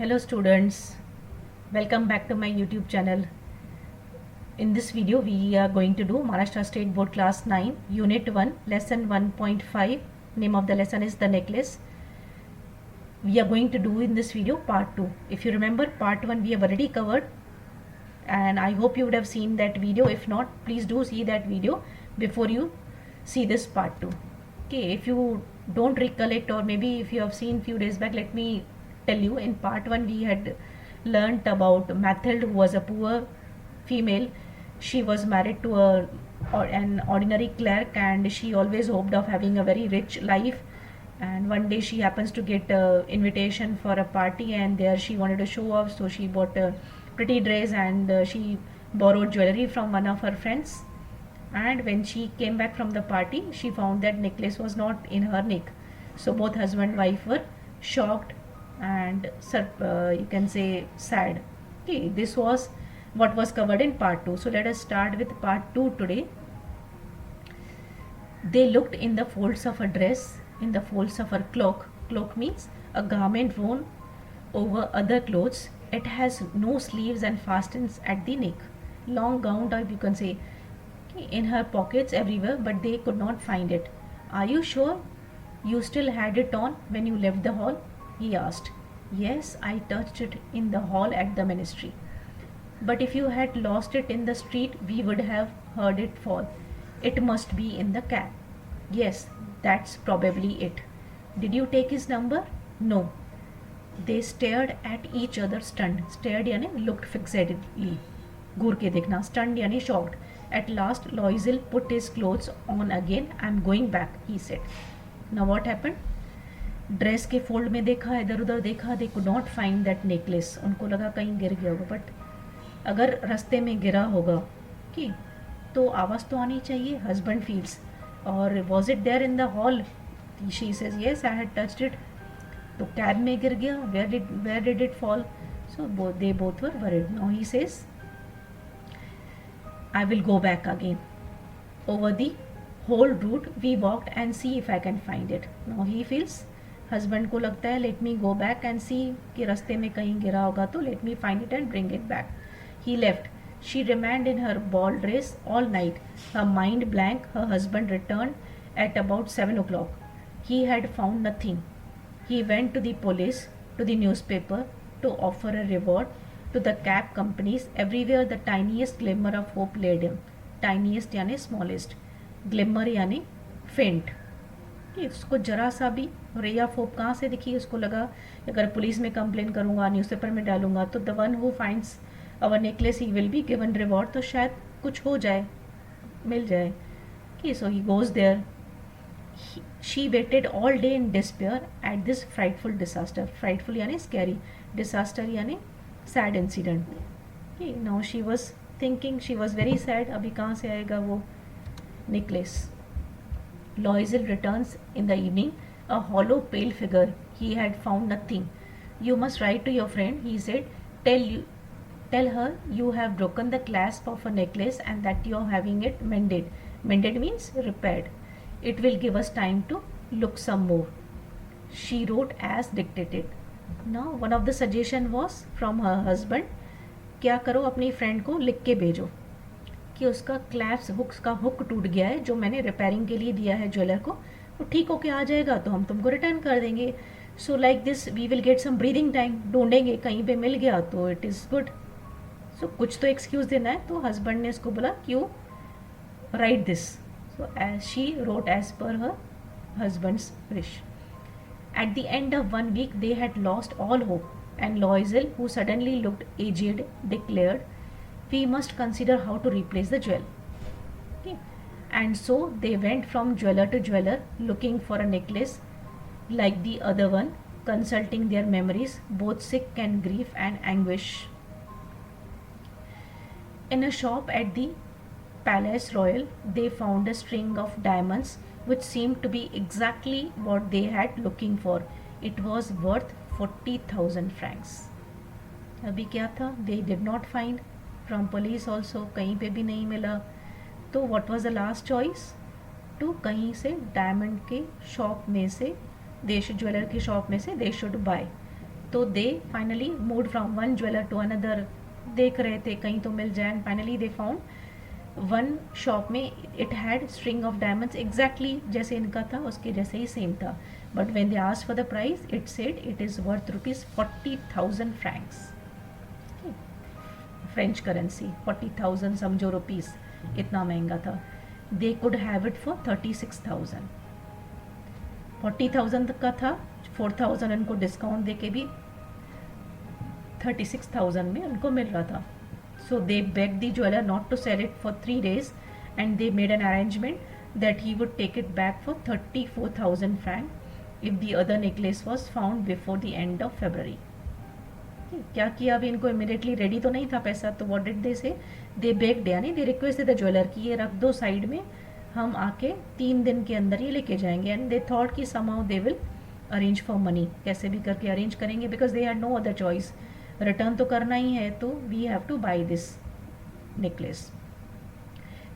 Hello students, welcome back to my YouTube channel. In this video we are going to do Maharashtra State Board Class 9 Unit 1 Lesson 1.5. Name of the lesson is The Necklace. We are going to do in this video part 2. If you remember, part 1 we have already covered and I hope you would have seen that video. If not, please do see that video before you see this part 2. Okay, if you don't recollect, or maybe if you have seen few days back, let me tell you. In part 1 we had learnt about Mathilde, who was a poor female. She was married to an ordinary clerk and she always hoped of having a very rich life, and one day she happens to get a invitation for a party and there she wanted to show off, so she bought a pretty dress and she borrowed jewelry from one of her friends. And when she came back from the party, she found that necklace was not in her neck. So both husband and wife were shocked and you can say sad. Okay, this was what was covered in part 2. So let us start with part 2 today. They looked in the folds of her dress, in the folds of her cloak. Cloak means a garment worn over other clothes. It has no sleeves and fastens at the neck. Long gown type, you can say. In her pockets everywhere, but they could not find it. Are you sure you still had it on when you left the hall? He asked. Yes, I touched it in the hall at the ministry. But if you had lost it in the street, we would have heard it fall. It must be in the cab. Yes, that's probably it. Did you take his number? No. They stared at each other stunned. Stared यानी looked fixedly. घूर के देखना. Stunned यानी shocked. At last, Loisel put his clothes on again. I'm going back, he said. Now what happened? Dress के fold में देखा, इधर उधर देखा. They could not find that necklace. उनको लगा कहीं गिर गया होगा, बट अगर रास्ते में गिरा होगा कि तो आवाज़ तो आनी चाहिए. Husband feels. और was it there in the hall? She says yes, I had touched it. तो कैब में गिर गया. Where did it fall? So they both were worried. Now he says I will go back again. Over the whole route we walked and see if I can find it. Now he feels, husband को लगता है let me go back and see कि रास्ते में कहीं गिरा होगा तो let me find it and bring it back. He left. She remained in her ball dress all night, her mind blank. Her husband returned at about 7 o'clock. He had found nothing. He went to the police, to the newspaper, to offer a reward, to the cab companies. Everywhere the tiniest glimmer of hope led him. Tiniest यानी smallest, glimmer यानी faint. कि उसको जरा सा भी ray of hope कहाँ से दिखी? उसको लगा अगर पुलिस में कंप्लेन करूँगा, न्यूज़पेपर में डालूंगा तो the one who finds our necklace he will be given reward, तो शायद कुछ हो जाए, मिल जाए. कि so he goes there. She waited all day in despair at this frightful disaster. Frightful यानी scary, disaster यानी sad incident. Okay, now she was thinking, she was very sad. अभी कहाँ से आएगा वो necklace? Loisel returns in the evening, a hollow pale figure. He had found nothing. You must write to your friend, he said. Tell her you have broken the clasp of a necklace and that you are having it mended. Mended means repaired. It will give us time to look some more. She wrote as dictated. Now one of the suggestion was from her husband, क्या करो अपनी friend को लिख के भेजो कि उसका claps hooks का हुक टूट गया है जो मैंने रिपेयरिंग के लिए दिया है ज्वेलर को, वो ठीक होके आ जाएगा तो हम तुमको रिटर्न कर देंगे. So like this we will get some breathing time. ढूंढेंगे, कहीं पे मिल गया तो इट इज़ गुड. सो कुछ तो एक्सक्यूज़ देना है. तो हस्बैंड ने उसको बोला क्यों write this. So as she wrote as per her husband's wish. At the end of 1 week, they had lost all hope, and Loisel, who suddenly looked aged, declared, "We must consider how to replace the jewel." Okay. And so they went from jeweler to jeweler, looking for a necklace like the other one, consulting their memories, both sick and grief and anguish. In a shop at the Palace Royal, they found a string of diamonds which seemed to be exactly what they had looking for. It was worth 40,000 francs. अभी क्या था? They did not find. From police also कहीं पे भी नहीं मिला. तो what was the last choice? To कहीं से डायमंड के शॉप में से, ज्वेलर की शॉप में से they should buy. तो they finally move from one jeweller to another, देख रहे थे कहीं तो मिल जाए, and finally they found one shop में it had string of diamonds exactly जैसे इनका था, उसके जैसे ही सेम था, but when they asked for the price it said it is worth ₹40,000 francs, French currency 40,000 समझो रुपीज़, इतना महंगा था। They could have it for 36,000, 40,000 तक का था, 4,000 उनको डिस्काउंट दे के भी 36,000 में उनको मिल रहा था। So they beg the jeweller not to sell it for 3 days and they made an arrangement that he would take it back for 34,000 franc if the other necklace was found before the end of February। क्या किया, अभी इनको immediately ready तो नहीं था पैसा, तो what did they से, दे बेग्ड यानी दे रिक्वेस्टेड द ज्वेलर कि ये रख दो साइड में, हम आके 3 दिन के अंदर ये लेके जाएंगे, एंड दे थॉट कि somehow they will arrange for money, कैसे भी करके अरेंज करेंगे, because they had no other choice, return तो करना ही है, तो we have to buy this necklace.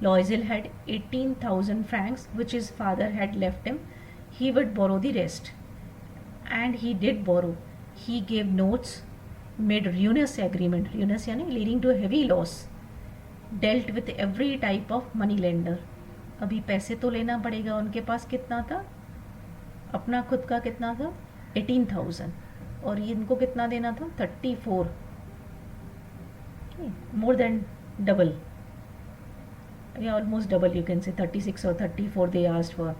Loisel had 18,000 francs which his father had left him. He would borrow the rest. And he did borrow. He gave notes, made ruinous agreement, ruinous यानी leading to a heavy loss, dealt with every type of money lender. अभी पैसे तो लेना पड़ेगा, उनके पास कितना था, अपना खुद का कितना था 18,000, और ये इनको कितना देना था 34, मोर देन डबल, या ऑलमोस्ट डबल यू कैन से 36 और 34 दे आस्क्ड फॉर,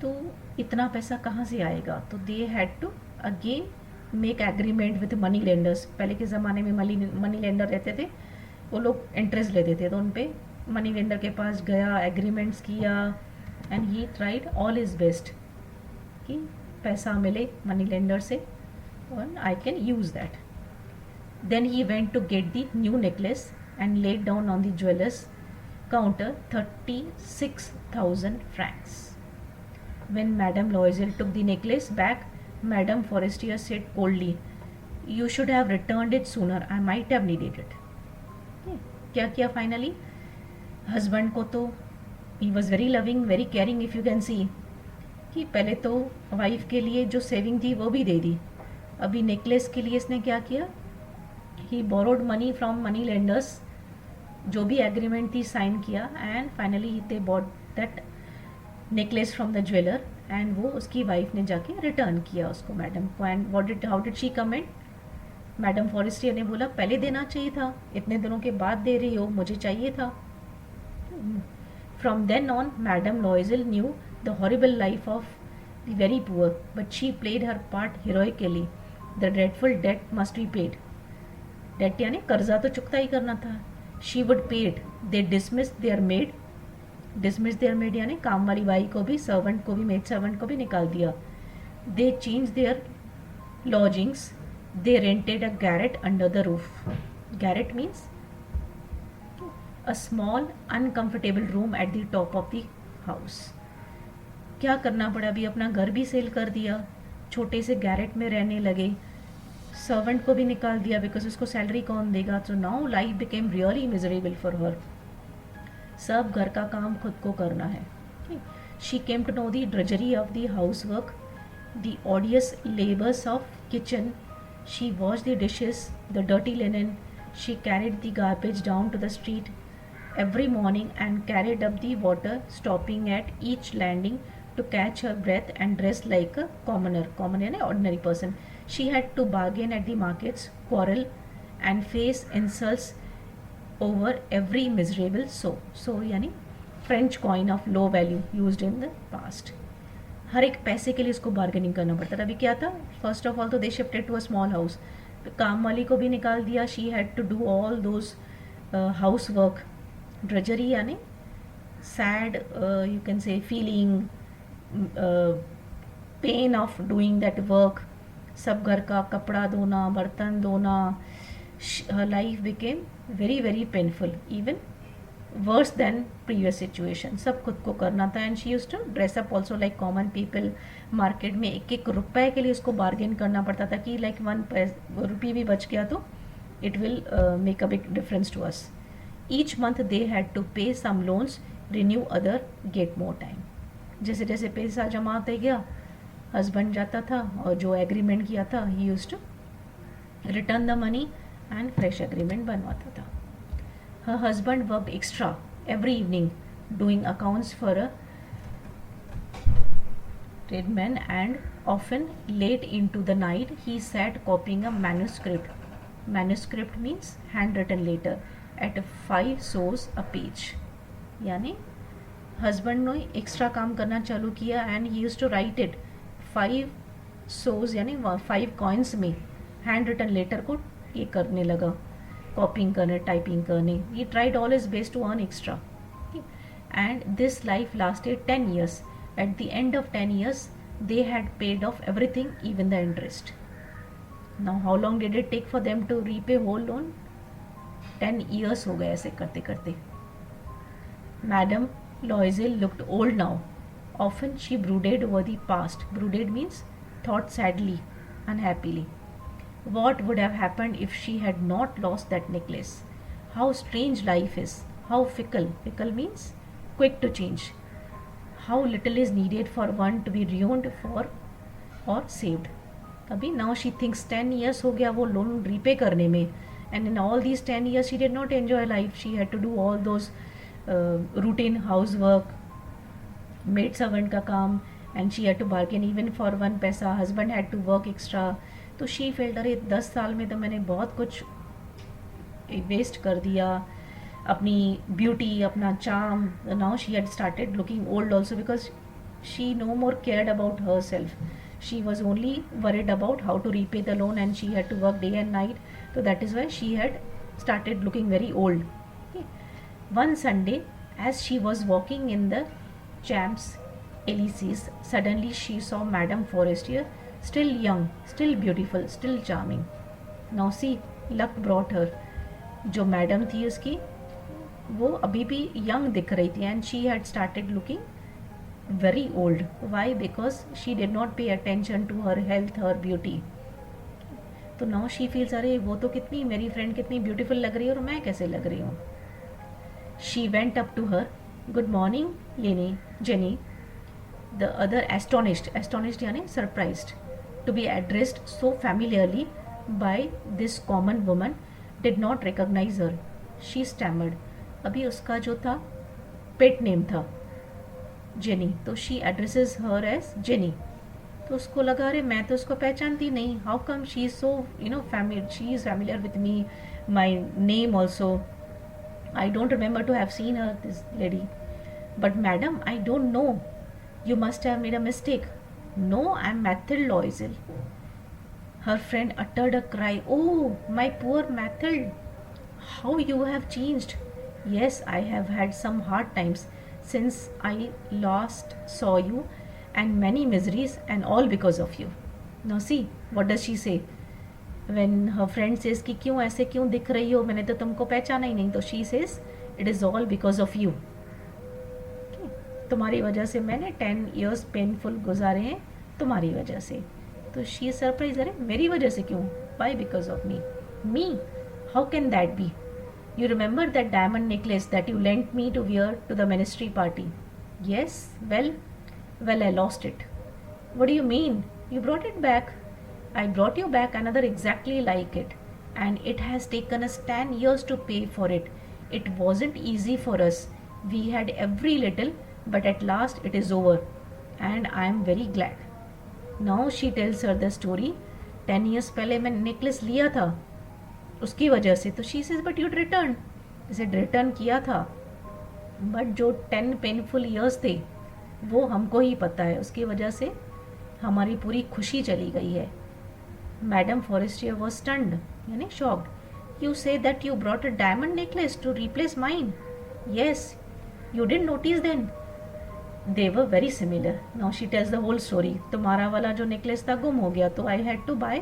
तो इतना पैसा कहाँ से आएगा, तो they had to again make agreement with moneylenders. पहले के ज़माने में मनी लेंडर रहते थे, वो लोग इंटरेस्ट लेते थे, तो उन पे मनी लेंडर के पास गया, एग्रीमेंट्स किया, and he tried all his best कि पैसा मिले मनी लेंडर से और I can use that. Then he went to get the new necklace and laid down on the jeweller's counter 36,000 francs. When Madame Loisel took the necklace back, Madame Forestier said coldly, "You should have returned it sooner. I might have needed it." क्या किया finally, husband को तो he was very loving, very caring if you can see, कि पहले तो wife के लिए जो सेविंग थी वो भी दे दी, अभी नेकलेस के लिए इसने क्या किया, he borrowed money from money lenders, जो भी एग्रीमेंट थी साइन किया, and finally they bought that necklace from the jeweller, and वो उसकी वाइफ ने जाके रिटर्न किया उसको मैडम को, and what did how did she comment, madam Forestier ने बोला पहले देना चाहिए था, इतने दिनों के बाद दे रही हो, मुझे चाहिए था। From then on madam Loisel knew the horrible life of the very poor, but she played her part heroically, the dreadful debt must be paid, debt यानी कर्जा तो चुकता ही करना था, she would pay it. They dismissed their maid यानी काम वाली by को भी, सर्वेंट को भी, मेड सर्वेंट को भी निकाल दिया। They changed their lodgings. They rented a garret under the roof. Garret means a small uncomfortable room at the top of the house. क्या करना पड़ा, अभी अपना घर भी सेल कर दिया, छोटे से गैरेट में रहने लगे, सर्वेंट को भी निकाल दिया बिकॉज उसको सैलरी कौन देगा, तो now life became really miserable for her, सब घर का काम खुद को करना है। She came to know the drudgery of the house work, the odious labours of kitchen, she wash the dishes, the dirty linen, she carried the garbage down to the street every morning and carried up the water, stopping at each landing to catch her breath and dress like a commoner. Common यानी ordinary person. She had to bargain at the markets, quarrel and face insults over every miserable so. So यानी French coin of low value used in the past. हर एक पैसे के लिए उसको bargaining करना पड़ता था। अभी क्या था, फर्स्ट ऑफ ऑल तो they shifted to a small house, काम वाली को भी निकाल दिया, she had to do all those house work, drudgery यानी sad you can say feeling, pain of doing that work, सब घर का कपड़ा धोना, बर्तन धोना, life became very very painful, even worse than previous situation, सब खुद को करना था। And she used to dress up also like common people, market में एक एक रुपए के लिए उसको बार्गेन करना पड़ता था कि लाइक 1 रुपये भी बच गया तो it will make a big difference to us. Each month they had to pay some loans, renew other, get more time. जैसे जैसे पैसा जमा होते गया, हस्बैंड जाता था और जो एग्रीमेंट किया था he used to return the money and fresh agreement बनवाता था. Her husband work extra every evening doing accounts for a tradesman, and often late into the night he sat copying a manuscript. Manuscript means handwritten letter at 5 sols a page. यानी husband ने extra काम करना चालू किया and he used to write it 5 sous यानी 5 coins में hand written letter को ये करने लगा, कॉपिंग करने, टाइपिंग करने. He tried all his best to earn extra and this life lasted 10 years. At the end of 10 years, they had paid off everything, even the interest. Now, how long did it take for them to repay whole loan? 10 years हो गए ऐसे करते करते. Madame Loisel looked old now. Often she brooded over the past. Brooded means thought sadly, unhappily. What would have happened if she had not lost that necklace? How strange life is. How fickle. Fickle means quick to change. How little is needed for one to be ruined for or saved. अभी now she thinks 10 years हो गया वो loan repay करने में, and in all these 10 years she did not enjoy life. She had to do all those routine housework, maid servant का काम, and she had to bargain even for 1 पैसा. Husband had to work extra. तो she felt अरे 10 साल में तो मैंने बहुत कुछ वेस्ट कर दिया, अपनी ब्यूटी, अपना charm. Now she had started looking old also because she no more cared about her self. She was only worried about how to repay the loan and she had to work day and night. तो that is why she had started looking very old. One Sunday as she was walking in the Champs Elysees, suddenly she saw Madame Forestier, still young, still beautiful, still charming. Now see, luck brought her. जो madam थी उसकी वो अभी भी young दिख रही थी and she had started looking very old. Why? Because she did not pay attention to her health, her beauty. तो नाउ शी फील्स अरे वो तो कितनी मेरी फ्रेंड कितनी ब्यूटीफुल लग रही है और मैं कैसे लग रही हूँ. She went up to her. Good morning, Jenny. The other astonished यानी surprised to be addressed so familiarly by this common woman, did not recognize her. She stammered. अभी उसका जो था पेट नेम था जेनी, तो she addresses her as Jenny. तो उसको लगा अरे मैं तो उसको पहचानती नहीं. How come she is so familiar? She is familiar with me, my name also. I don't remember to have seen her, this lady. But madam, I don't know. You must have made a mistake. No, I'm Mathilde Loisel. Her friend uttered a cry. Oh, my poor Mathilde. How you have changed. Yes, I have had some hard times since I last saw you, and many miseries, and all because of you. Now see, what does she say? When her friend says कि क्यों ऐसे क्यों दिख रही हो, मैंने तो तुमको पहचाना ही नहीं, तो she says it is all because of you. तुम्हारी वजह से मैंने 10 years पेनफुल गुजारे हैं तुम्हारी वजह से. तो she is surprised, अरे मेरी वजह से क्यों? Why because of me? Me? How can that be? You remember that diamond necklace that you lent me to wear to the ministry party? Yes. Well, I lost it. What do you mean? You brought it back. I brought you back another exactly like it, and it has taken us 10 years to pay for it. It wasn't easy for us. We had every little, but at last it is over, and I am very glad. Now she tells her the story. 10 years पहले मैंने necklace लिया था उसकी वजह से. तो she says but you returned. इसे return किया था, बट जो 10 पेनफुल ईयर्स थे वो हमको ही पता है, उसकी वजह से हमारी पूरी खुशी चली गई है. Madame Forestier was stunned, यानी shocked. You say that you brought a diamond necklace to replace mine? Yes. You didn't notice then? They were very similar. Now she tells the whole story. तुम्हारा वाला जो necklace था गुम हो गया, तो I had to buy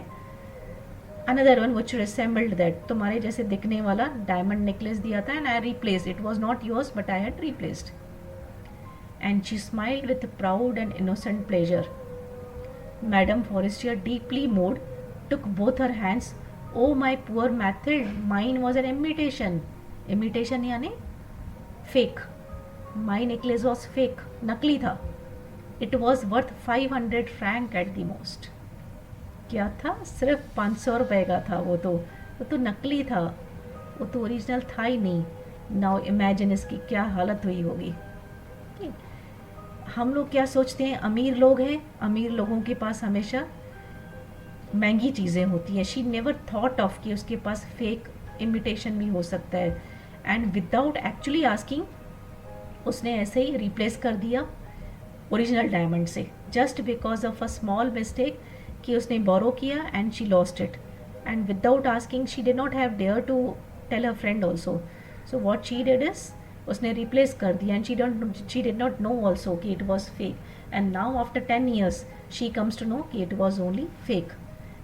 another one which resembled that. तुम्हारे जैसे दिखने वाला डायमंड नेकलेस दिया था and I replaced. It was not yours, but I had replaced. And she smiled with proud and innocent pleasure. Madame Forestier, deeply moved, took both her hands. Oh my poor Mathilde, mine was an imitation. Imitation यानी fake. My necklace was fake, नकली था. It was worth 500 francs at the most. क्या था, सिर्फ 500 रुपये का था वो तो नकली था, वो तो ओरिजिनल था ही नहीं। नाउ इमेजिन इसकी क्या हालत हुई होगी। ठीक। हम लोग क्या सोचते हैं, अमीर लोग हैं, अमीर लोगों के पास हमेशा महंगी चीज़ें होती हैं। शी नेवर थॉट ऑफ कि उसके पास फेक इमिटेशन भी हो सकता है, एंड विदाउट एक्चुअली आस्किंग उसने ऐसे ही रिप्लेस कर दिया ओरिजिनल डायमंड से, just because of a small mistake कि उसने बोरो किया and she lost it, and without asking she did not have dare to tell her friend also. So what she did is उसने replace कर दिया, and she did not know also कि it was fake, and now after 10 years she comes to know कि it was only fake.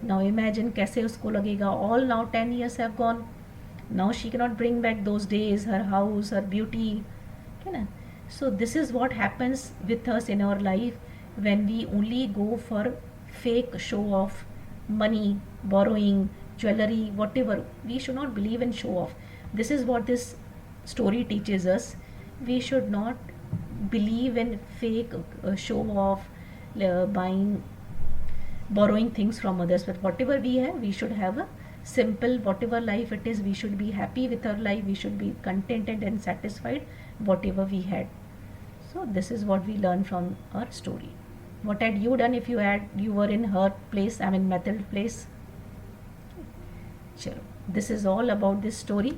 Now imagine कैसे उसको लगेगा, all now 10 years have gone, now she can not bring back those days, her house, her beauty, है ना। So this is what happens with us in our life when we only go for fake show of money, borrowing, jewelry, whatever. We should not believe in show off. This is what this story teaches us. We should not believe in fake show off, buying, borrowing things from others. But whatever we have, we should have a simple, whatever life it is, we should be happy with our life, we should be contented and satisfied whatever we had. So this is what we learn from our story. What had you done if you were in her place, I mean Mathilde's place? Chalo, this is all about this story.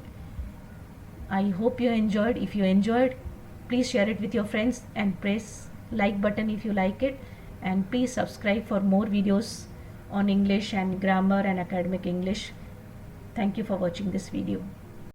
I hope you enjoyed. If you enjoyed, please share it with your friends and press like button if you like it, and please subscribe for more videos on English and grammar and academic English. Thank you for watching this video.